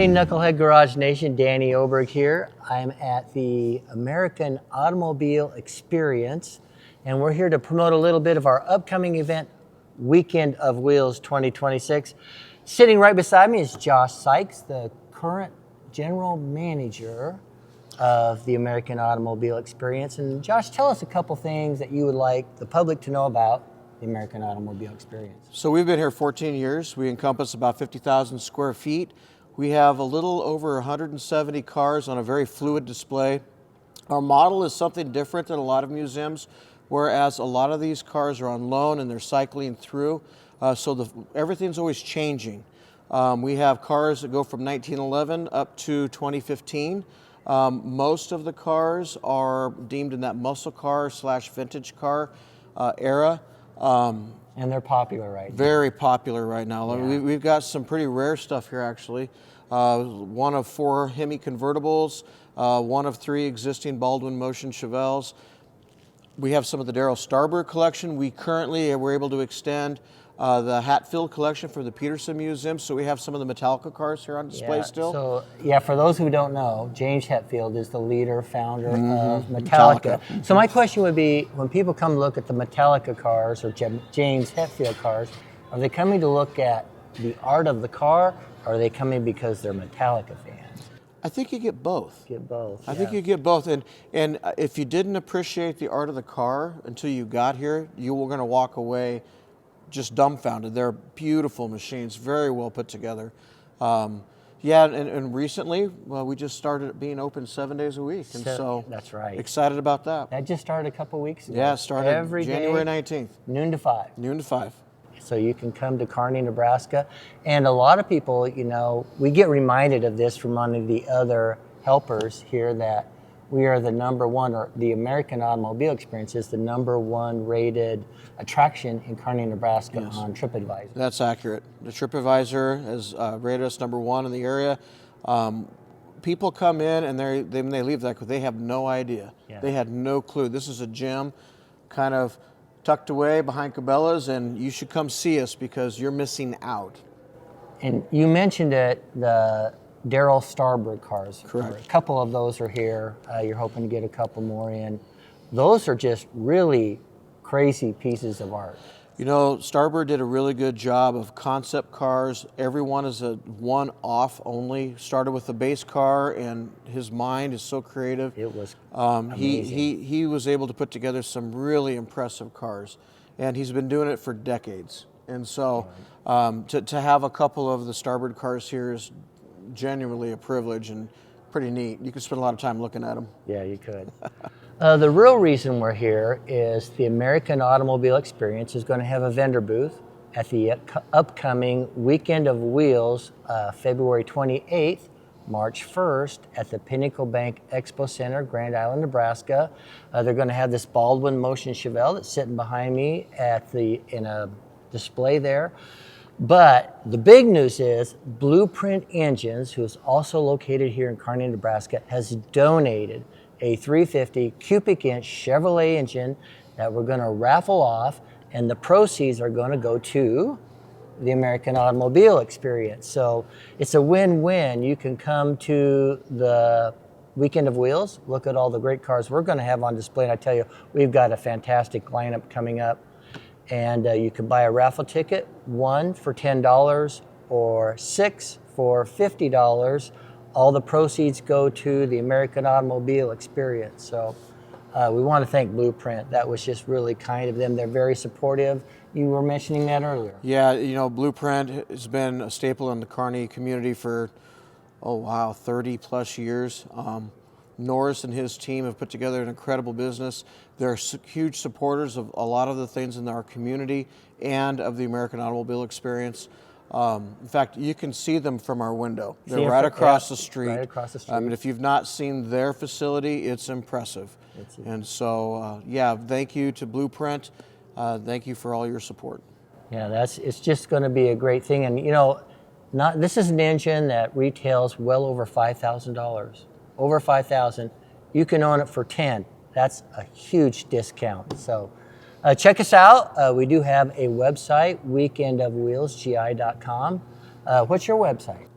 morning, Knucklehead Garage Nation. Danny Oberg here. I'm at the American Automobile Experience, and we're here to promote a little bit of our upcoming event, Weekend of Wheels 2026. Sitting right beside me is Josh Sykes, the current general manager of the American Automobile Experience. And Josh, tell us a couple things that you would like the public to know about the American Automobile Experience. So we've been here 14 years. We encompass about 50,000 square feet. We have a little over 170 cars on a very fluid display. Our model is something different than a lot of museums, whereas a lot of these cars are on loan and they're cycling through. Everything's always changing. We have cars that go from 1911 up to 2015. Most of the cars are deemed in that muscle car / vintage car era. And they're popular right now. Very popular right now. Yeah. We've got some pretty rare stuff here, actually. One of 4 Hemi convertibles, one of 3 existing Baldwin Motion Chevelles. We have some of the Darrell Starbird collection. We currently were able to extend the Hatfield collection for the Peterson Museum, so we have some of the Metallica cars here on display still. So, for those who don't know, James Hetfield is the leader, founder of Metallica. So my question would be, when people come look at the Metallica cars or James Hetfield cars, are they coming to look at the art of the car, or are they coming because they're Metallica fans? I think you get both. I think you get both. And if you didn't appreciate the art of the car until you got here, you were going to walk away just dumbfounded. They're beautiful machines, very well put together. And recently, we just started being open 7 days a week. And so that's right. Excited about that. That just started a couple weeks ago. Yeah, it started every January day, 19th. Noon to 5. Noon to 5. So you can come to Kearney, Nebraska. And a lot of people, we get reminded of this from one of the other helpers here, that we are the #1, or the American Automobile Experience is the #1 rated attraction in Kearney, Nebraska on TripAdvisor. That's accurate. The TripAdvisor has rated us #1 in the area. People come in and when they leave, they have no idea. Yeah. They had no clue. This is a gem kind of tucked away behind Cabela's, and you should come see us because you're missing out. And you mentioned it, the Darrell Starbird cars. Correct. A couple of those are here. You're hoping to get a couple more in. Those are just really crazy pieces of art. Starbird did a really good job of concept cars. Every one is a one-off only. Started with the base car, and his mind is so creative. It was amazing. He was able to put together some really impressive cars, and he's been doing it for decades. And so to have a couple of the Starbird cars here is genuinely a privilege and pretty neat. You could spend a lot of time looking at them. Yeah, you could. The real reason we're here is the American Automobile Experience is going to have a vendor booth at the upcoming Weekend of Wheels, February 28th, March 1st, at the Pinnacle Bank Expo Center, Grand Island, Nebraska. They're going to have this Baldwin Motion Chevelle that's sitting behind me in a display there. But the big news is Blueprint Engines, who is also located here in Kearney, Nebraska, has donated a 350 cubic inch Chevrolet engine that we're going to raffle off, and the proceeds are going to go to the American Automobile Experience. So it's a win-win. You can come to the Weekend of Wheels, look at all the great cars we're going to have on display, and I tell you, we've got a fantastic lineup coming up. And you can buy a raffle ticket, 1 for $10 or 6 for $50. All the proceeds go to the American Automobile Experience. So we want to thank Blueprint. That was just really kind of them. They're very supportive. You were mentioning that earlier. Yeah, Blueprint has been a staple in the Kearney community for, 30 plus years. Norris and his team have put together an incredible business. They're huge supporters of a lot of the things in our community and of the American Automobile Experience. In fact, you can see them from our window. They're right across the street. Right across the street. And if you've not seen their facility, it's impressive. And so, thank you to Blueprint. Thank you for all your support. Yeah, it's just going to be a great thing. And this is an engine that retails well over $5,000. Over $5,000, you can own it for $10,000. That's a huge discount. So check us out. We do have a website, weekendofwheelsgi.com. What's your website?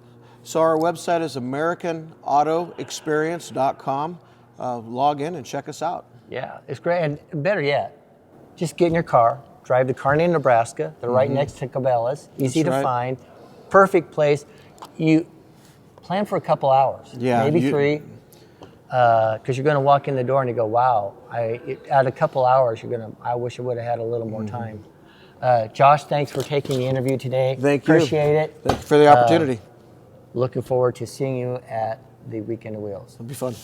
So our website is AmericanAutoExperience.com. Log in and check us out. Yeah, it's great. And better yet, just get in your car, drive to Kearney, Nebraska. They're right next to Cabela's. Easy That's to right. find. Perfect place. You plan for a couple hours, Yeah, maybe 3, because you're going to walk in the door and you go, wow, at a couple hours, I wish I would have had a little more time. Josh, thanks for taking the interview today. Thank you. Appreciate it. Thank you for the opportunity. Looking forward to seeing you at the Weekend of Wheels. It'll be fun.